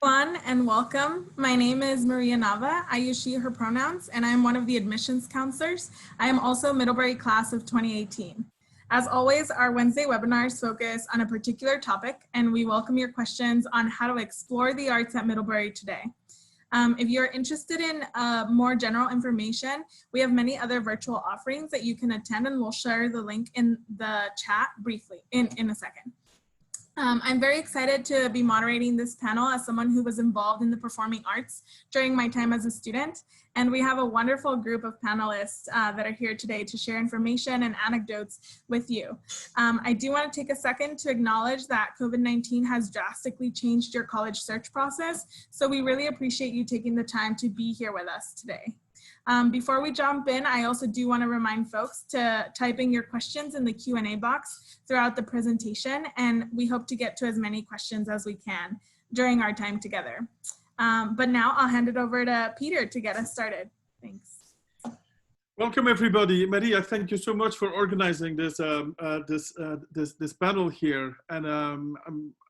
everyone, and welcome. My name is Maria Nava. I use she, her pronouns, and I am one of the admissions counselors. I am also Middlebury class of 2018. As always, our Wednesday webinars focus on a particular topic, and we welcome your questions on how to explore the arts at Middlebury today. If you're interested in more general information, we have many other virtual offerings that you can attend, and we'll share the link in the chat briefly in a second. I'm very excited to be moderating this panel as someone who was involved in the performing arts during my time as a student. And we have a wonderful group of panelists that are here today to share information and anecdotes with you. I do want to take a second to acknowledge that COVID-19 has drastically changed your college search process. So we really appreciate you taking the time to be here with us today. Before we jump in, I also do want to remind folks to type in your questions in the Q&A box throughout the presentation, and we hope to get to as many questions as we can during our time together. But now I'll hand it over to Peter to get us started. Thanks. Welcome everybody. Maria, thank you so much for organizing this this panel here, and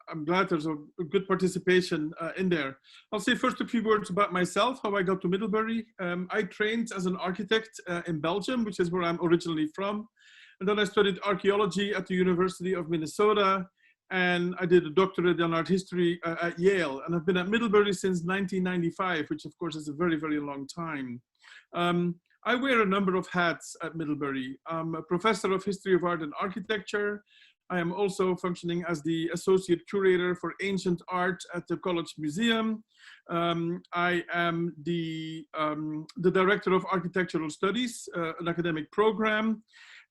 I'm glad there's a good participation in there. I'll say first a few words about myself, how I got to Middlebury. I trained as an architect in Belgium, which is where I'm originally from. And then I studied archaeology at the University of Minnesota. And I did a doctorate in art history at Yale. And I've been at Middlebury since 1995, which of course is a very, very long time. I wear a number of hats at Middlebury. I'm a professor of history of art and architecture. I am also functioning as the associate curator for ancient art at the College Museum. I am the director of architectural studies, an academic program.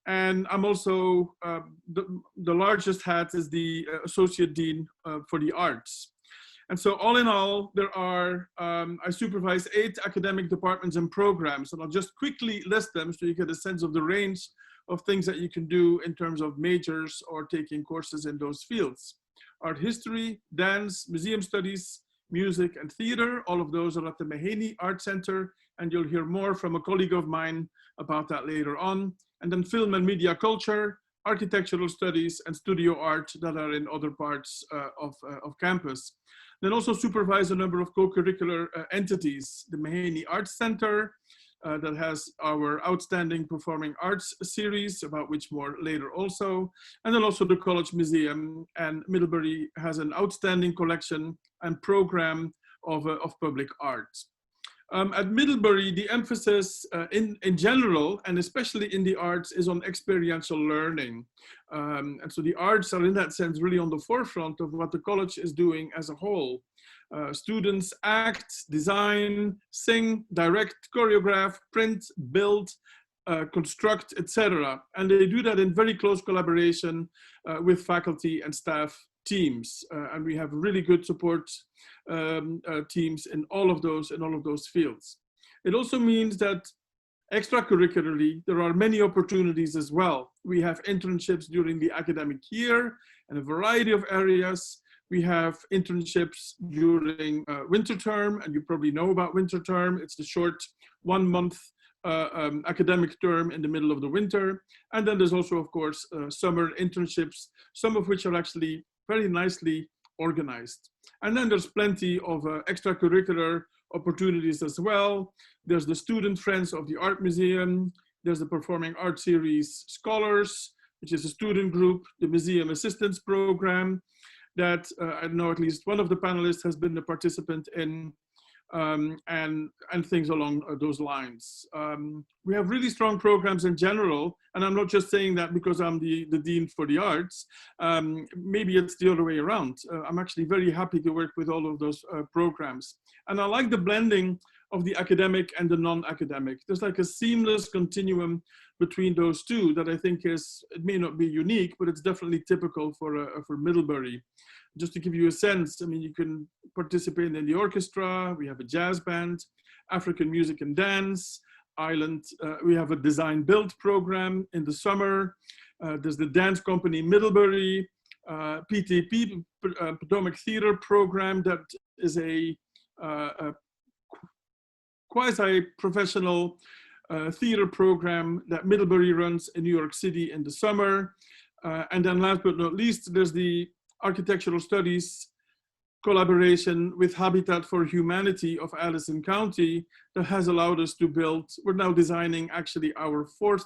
And I'm also, the largest hat is the associate dean for the arts. And so all in all, there are, I supervise 8 academic departments and programs, and I'll just quickly list them so you get a sense of the range of things that you can do in terms of majors or taking courses in those fields. Art history, dance, museum studies, music, and theater. All of those are at the Mahaney Art Center, and you'll hear more from a colleague of mine about that later on. And then film and media culture, architectural studies, and studio art that are in other parts of campus. Then also supervise a number of co-curricular entities, the Mahaney Arts Center, that has our outstanding performing arts series, about which more later also, and then also the College Museum. And Middlebury has an outstanding collection and program of public art. At Middlebury, the emphasis in general, and especially in the arts, is on experiential learning. And so the arts are in that sense really on the forefront of what the college is doing as a whole. Students act, design, sing, direct, choreograph, print, build, construct, etc. And they do that in very close collaboration with faculty and staff teams. And we have really good support teams in all of those fields. It also means that extracurricularly, there are many opportunities as well. We have internships during the academic year in a variety of areas. We have internships during winter term, and you probably know about winter term. It's the short 1 month academic term in the middle of the winter. And then there's also, of course, summer internships, some of which are actually very nicely organized. And then there's plenty of extracurricular opportunities as well. There's the Student Friends of the Art Museum. There's the Performing Arts Series Scholars, which is a student group, the Museum Assistance Program, that I know at least one of the panelists has been a participant in, and things along those lines. We have really strong programs in general, and I'm not just saying that because I'm the dean for the arts. Maybe it's the other way around. I'm actually very happy to work with all of those programs. And I like the blending of the academic and the non-academic. There's like a seamless continuum between those two that I think is, it may not be unique, but it's definitely typical for Middlebury. Just to give you a sense, I mean, you can participate in the orchestra, we have a jazz band, African music and dance, Island, we have a design build program in the summer, there's the dance company Middlebury, PTP, Potomac Theater program, that is a quasi-professional theater program that Middlebury runs in New York City in the summer. And then last but not least, there's the architectural studies collaboration with Habitat for Humanity of Allison County that has allowed us to build, we're now designing actually our 4th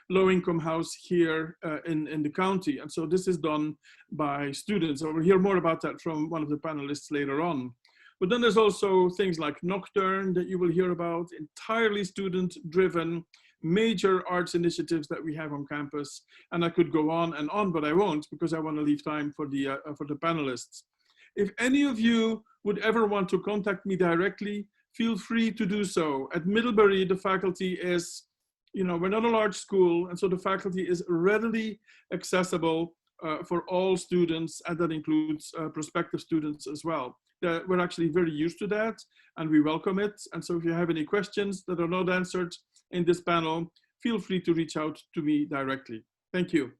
low-income house here in the county. And so this is done by students. So we'll hear more about that from one of the panelists later on. But then there's also things like Nocturne that you will hear about, entirely student-driven, major arts initiatives that we have on campus. And I could go on, but I won't because I want to leave time for the panelists. If any of you would ever want to contact me directly, feel free to do so. At Middlebury, the faculty is, we're not a large school, and so the faculty is readily accessible for all students, and that includes prospective students as well. We're actually very used to that, and we welcome it. And so if you have any questions that are not answered in this panel, feel free to reach out to me directly. Thank you.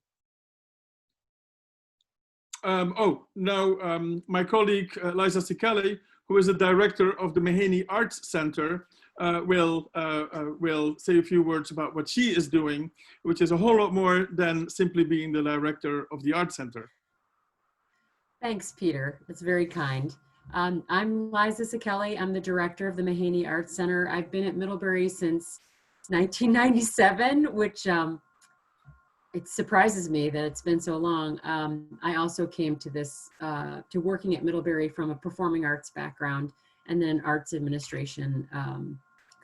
My colleague, Liza Sakeli, who is the director of the Mahaney Arts Center, will say a few words about what she is doing, which is a whole lot more than simply being the director of the Arts Center. Thanks, Peter. That's very kind. I'm Liza Sakeli. I'm the director of the Mahaney Arts Center. I've been at Middlebury since 1997, which it surprises me that it's been so long. I also came to this, to working at Middlebury from a performing arts background and then arts administration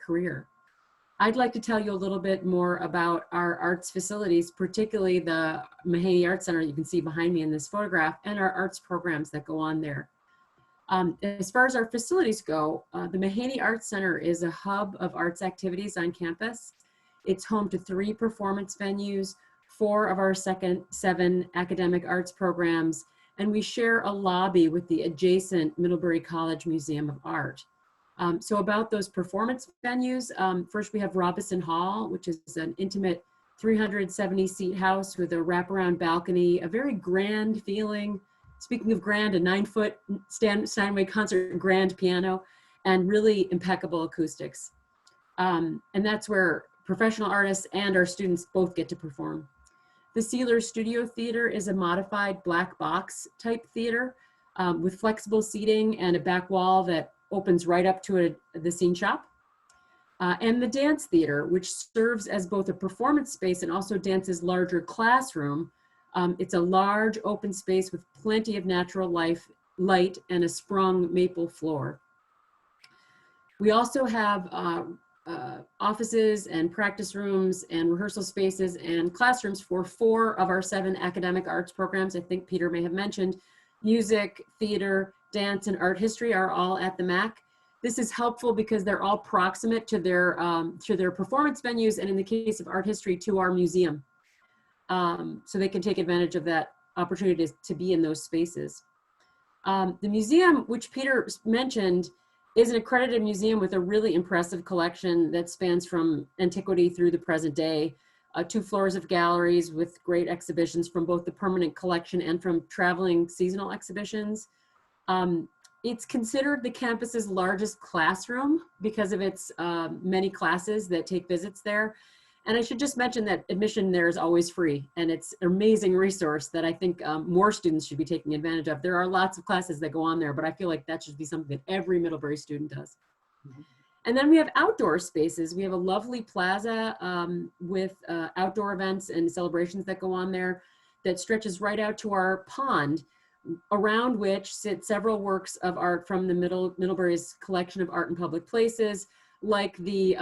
career. I'd like to tell you a little bit more about our arts facilities, particularly the Mahaney Arts Center you can see behind me in this photograph, and our arts programs that go on there. As far as our facilities go, the Mahaney Arts Center is a hub of arts activities on campus. It's home to 3 performance venues, 4 of our 7 academic arts programs, and we share a lobby with the adjacent Middlebury College Museum of Art. So about those performance venues, first we have Robison Hall, which is an intimate 370-seat house with a wraparound balcony, a very grand feeling. Speaking of grand, a 9-foot Steinway concert grand piano, and really impeccable acoustics. And that's where professional artists and our students both get to perform. The Sealer Studio Theater is a modified black box type theater with flexible seating and a back wall that opens right up to the scene shop. And the Dance Theater, which serves as both a performance space and also dance's larger classroom. It's a large open space with plenty of natural light and a sprung maple floor. We also have offices and practice rooms and rehearsal spaces and classrooms for 4 of our 7 academic arts programs. I think Peter may have mentioned music, theater, dance, and art history are all at the MAC. This is helpful because they're all proximate to their performance venues, and in the case of art history, to our museum. So they can take advantage of that opportunity to be in those spaces. The museum, which Peter mentioned, is an accredited museum with a really impressive collection that spans from antiquity through the present day. 2 floors of galleries with great exhibitions from both the permanent collection and from traveling seasonal exhibitions. It's considered the campus's largest classroom because of its many classes that take visits there. And I should just mention that admission there is always free, and it's an amazing resource that I think more students should be taking advantage of. There are lots of classes that go on there, but I feel like that should be something that every Middlebury student does. Mm-hmm. And then we have outdoor spaces. We have a lovely plaza with outdoor events and celebrations that go on there that stretches right out to our pond, around which sit several works of art from the Middlebury's collection of art in public places, like the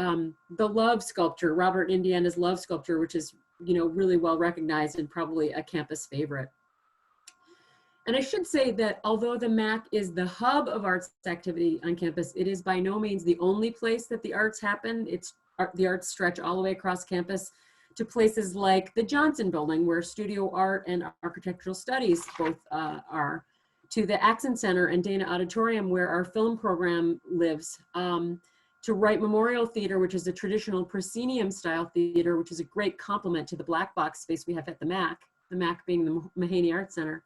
love sculpture, Robert Indiana's love sculpture, which is, really well recognized and probably a campus favorite. And I should say that although the MAC is the hub of arts activity on campus, it is by no means the only place that the arts happen. The arts stretch all the way across campus to places like the Johnson Building, where studio art and architectural studies both are, to the Accent Center and Dana Auditorium, where our film program lives, to Wright Memorial Theater, which is a traditional proscenium style theater, which is a great complement to the black box space we have at the MAC being the Mahaney Arts Center,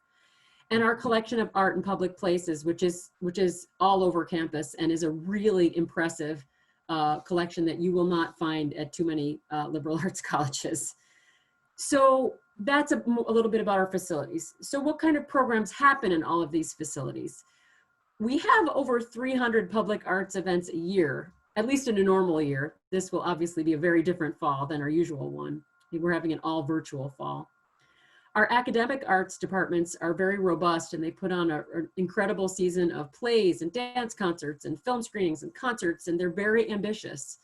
and our collection of art in public places, which is all over campus and is a really impressive collection that you will not find at too many liberal arts colleges. So that's a little bit about our facilities. So what kind of programs happen in all of these facilities? We have over 300 public arts events a year, at least in a normal year. This will obviously be a very different fall than our usual one. We're having an all virtual fall. Our academic arts departments are very robust, and they put on an incredible season of plays and dance concerts and film screenings and concerts, and they're very ambitious.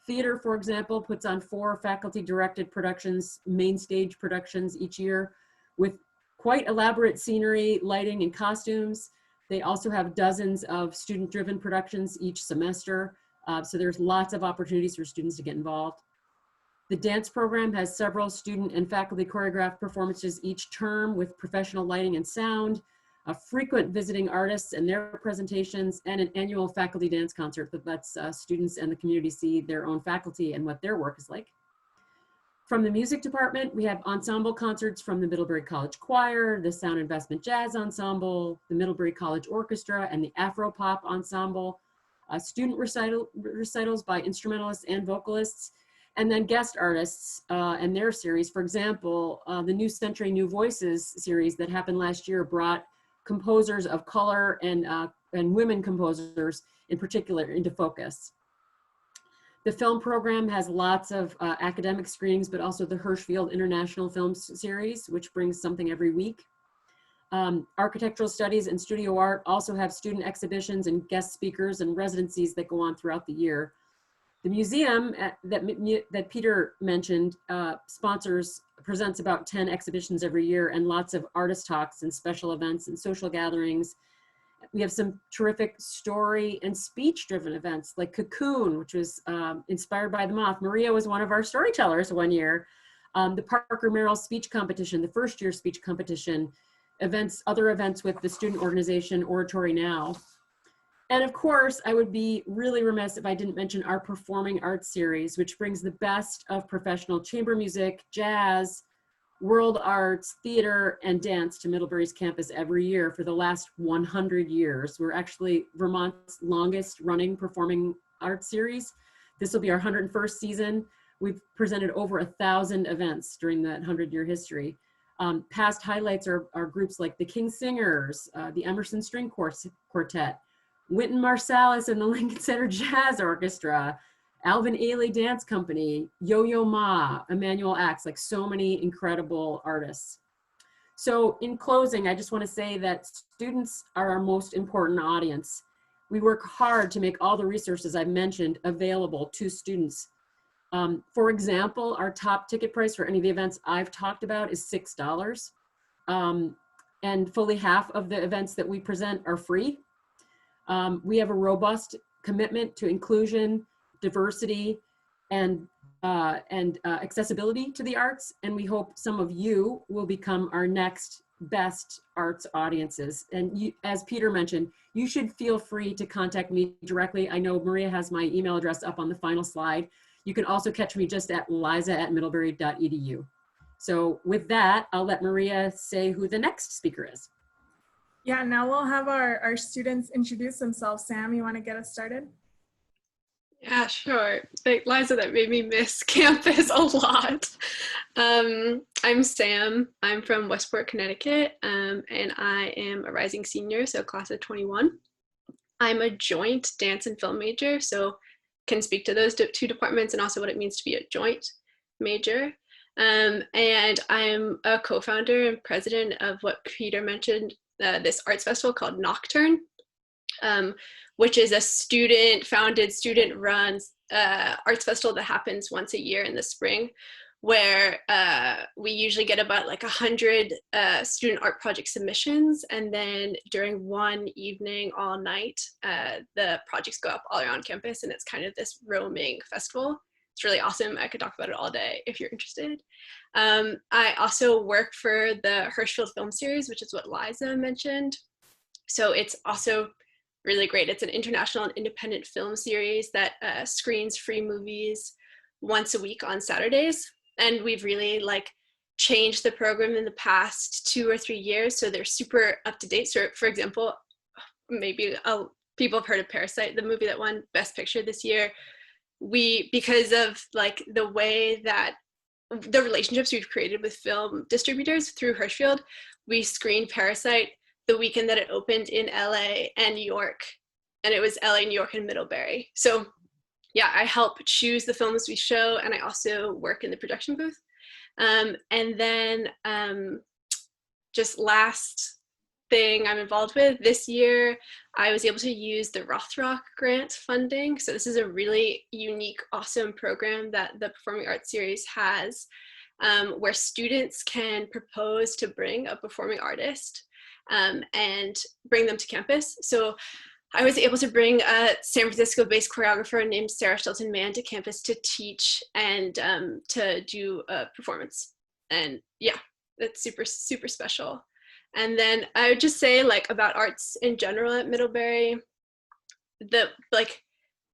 Theater, for example, puts on 4 faculty-directed productions, main stage productions each year with quite elaborate scenery, lighting, and costumes. They also have dozens of student-driven productions each semester, so there's lots of opportunities for students to get involved. The dance program has several student and faculty choreographed performances each term with professional lighting and sound, frequent visiting artists and their presentations, and an annual faculty dance concert that lets students and the community see their own faculty and what their work is like. From the music department, we have ensemble concerts from the Middlebury College Choir, the Sound Investment Jazz Ensemble, the Middlebury College Orchestra, and the Afro-Pop Ensemble, student recitals by instrumentalists and vocalists, and then guest artists and their series. For example, the New Century New Voices series that happened last year brought composers of color and women composers in particular into focus. The film program has lots of academic screenings, but also the Hirschfield International Film Series, which brings something every week. Architectural studies and studio art also have student exhibitions and guest speakers and residencies that go on throughout the year. The museum that Peter mentioned presents about 10 exhibitions every year and lots of artist talks and special events and social gatherings. We have some terrific story and speech-driven events like Cocoon, which was inspired by the moth. Maria was one of our storytellers one year. The Parker Merrill speech competition, the first year speech competition, other events with the student organization Oratory Now. And of course, I would be really remiss if I didn't mention our performing arts series, which brings the best of professional chamber music, jazz, world arts, theater, and dance to Middlebury's campus every year for the last 100 years. We're actually Vermont's longest running performing arts series. This will be our 101st season. We've presented over 1,000 events during that 100-year history. Past highlights are groups like the King Singers, the Emerson String Quartet, Wynton Marsalis and the Lincoln Center Jazz Orchestra, Alvin Ailey Dance Company, Yo-Yo Ma, Emmanuel Axe, like so many incredible artists. So in closing, I just want to say that students are our most important audience. We work hard to make all the resources I've mentioned available to students. For example, our top ticket price for any of the events I've talked about is $6. And fully half of the events that we present are free. We have a robust commitment to inclusion, diversity, and accessibility to the arts, and we hope some of you will become our next best arts audiences. And you, as Peter mentioned, you should feel free to contact me directly. I know Maria has my email address up on the final slide. You can also catch me just at liza@middlebury.edu. So with that, I'll let Maria say who the next speaker is. Yeah, now we'll have our students introduce themselves. Sam, you want to get us started? Yeah, sure. Like Liza, that made me miss campus a lot. I'm Sam. I'm from Westport, Connecticut, and I am a rising senior, so class of 21. I'm a joint dance and film major, so can speak to those two departments and also what it means to be a joint major. And I'm a co-founder and president of what Peter mentioned, this arts festival called Nocturne, which is a student-founded, student-run arts festival that happens once a year in the spring, where we usually get about like 100 student art project submissions, and then during one evening all night, the projects go up all around campus, and it's kind of this roaming festival. It's really awesome. I could talk about it all day if you're interested. I also work for the Hirschfield Film Series, which is what Liza mentioned. So it's also really great. It's an international and independent film series that screens free movies once a week on Saturdays. And we've really like changed the program in the past 2 or 3 years. So they're super up to date. So for example, maybe people have heard of Parasite, the movie that won Best Picture this year. Because of like the way that the relationships we've created with film distributors through Hirschfield, we screened Parasite the weekend that it opened in LA and New York. And it was LA, New York, and Middlebury. So yeah, I help choose the films we show, and I also work in the production booth. And then just last thing I'm involved with this year, I was able to use the Rothrock grant funding. So this is a really unique, awesome program that the Performing Arts Series has, where students can propose to bring a performing artist and bring them to campus. So I was able to bring a San Francisco-based choreographer named Sarah Shelton-Mann to campus to teach and to do a performance. And yeah, that's super, super special. And then I would just say, like, about arts in general at Middlebury,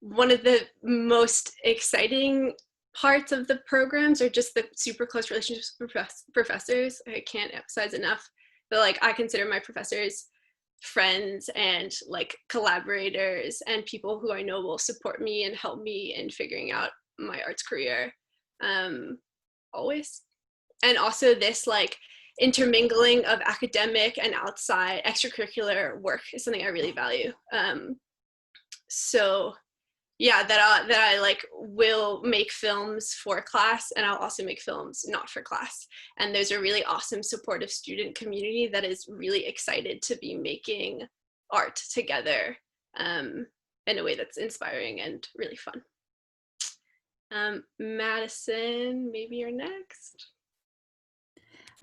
one of the most exciting parts of the programs are just the super close relationships with professors. I can't emphasize enough, but like, I consider my professors friends and like collaborators and people who I know will support me and help me in figuring out my arts career always. And also this like intermingling of academic and outside extracurricular work is something I really value. So yeah, that I like will make films for class, and I'll also make films not for class. And there's a really awesome supportive student community that is really excited to be making art together in a way that's inspiring and really fun. Madison, maybe you're next.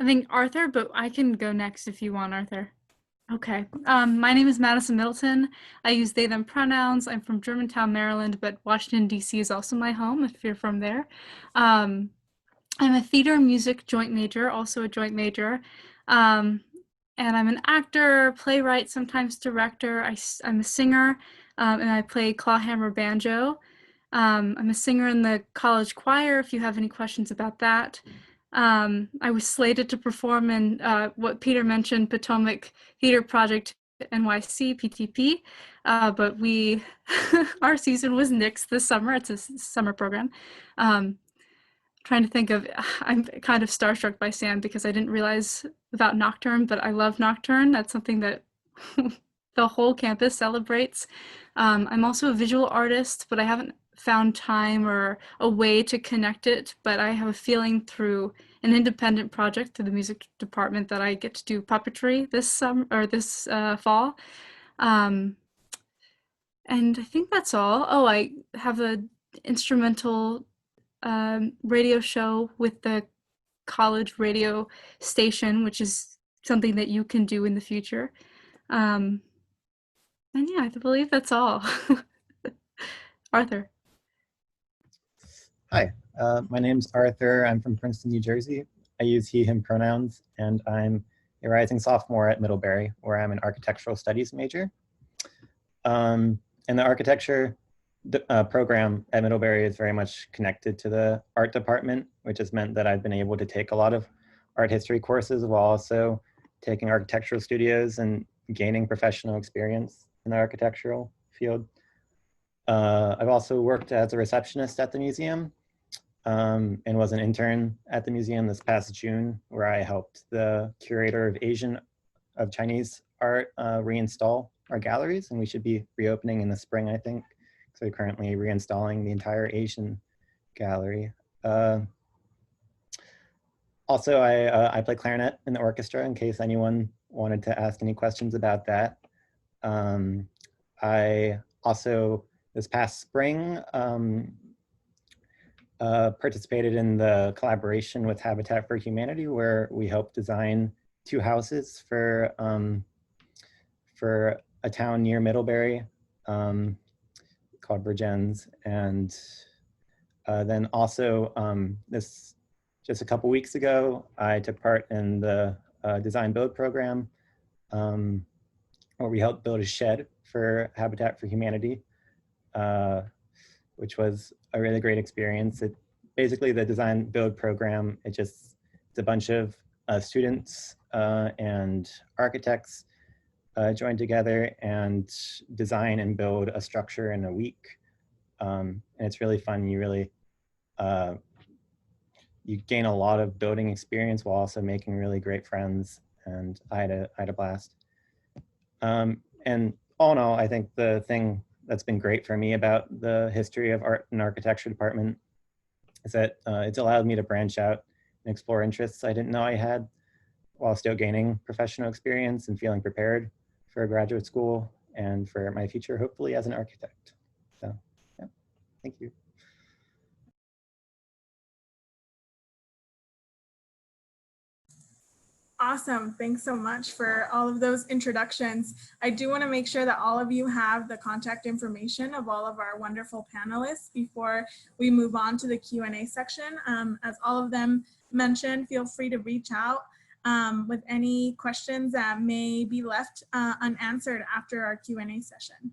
I think Arthur, but I can go next if you want, Arthur. Okay. My name is Madison Middleton. I use they, them pronouns. I'm from Germantown, Maryland, but Washington, D.C. is also my home if you're from there. I'm a theater music joint major, also a joint major. And I'm an actor, playwright, sometimes director. I'm a singer, and I play clawhammer banjo. I'm a singer in the college choir, if you have any questions about that. I was slated to perform in what Peter mentioned, Potomac Theater Project NYC, PTP, but our season was nixed this summer. It's a summer program. Trying to think of, I'm kind of starstruck by Sam because I didn't realize about Nocturne, but I love Nocturne. That's something that the whole campus celebrates. I'm also a visual artist, but I haven't found time or a way to connect it, but I have a feeling through an independent project through the music department that I get to do puppetry this summer or this fall. And I think that's all. Oh, I have an instrumental radio show with the college radio station, which is something that you can do in the future. And yeah, I believe that's all. Arthur. Hi, my name's Arthur. I'm from Princeton, New Jersey. I use he, him pronouns, and I'm a rising sophomore at Middlebury, where I'm an architectural studies major. And the architecture program at Middlebury is very much connected to the art department, which has meant that I've been able to take a lot of art history courses while also taking architectural studios and gaining professional experience in the architectural field. I've also worked as a receptionist at the museum and was an intern at the museum this past June, where I helped the curator of Chinese art reinstall our galleries, and we should be reopening in the spring, I think. So we're currently reinstalling the entire Asian gallery. Also, I play clarinet in the orchestra in case anyone wanted to ask any questions about that. I also, this past spring, participated in the collaboration with Habitat for Humanity, where we helped design 2 houses for a town near Middlebury called Virgins. And then also just a couple weeks ago, I took part in the design build program where we helped build a shed for Habitat for Humanity, which was a really great experience. Basically the design build program, it's a bunch of students and architects join together and design and build a structure in a week. And it's really fun. You gain a lot of building experience while also making really great friends. And I had a blast. And all in all, I think the thing that's been great for me about the history of art and architecture department is that it's allowed me to branch out and explore interests I didn't know I had, while still gaining professional experience and feeling prepared for graduate school and for my future, hopefully, as an architect. So, yeah, thank you. Awesome. Thanks so much for all of those introductions. I do want to make sure that all of you have the contact information of all of our wonderful panelists before we move on to the Q&A section. As all of them mentioned, feel free to reach out with any questions that may be left unanswered after our Q&A session.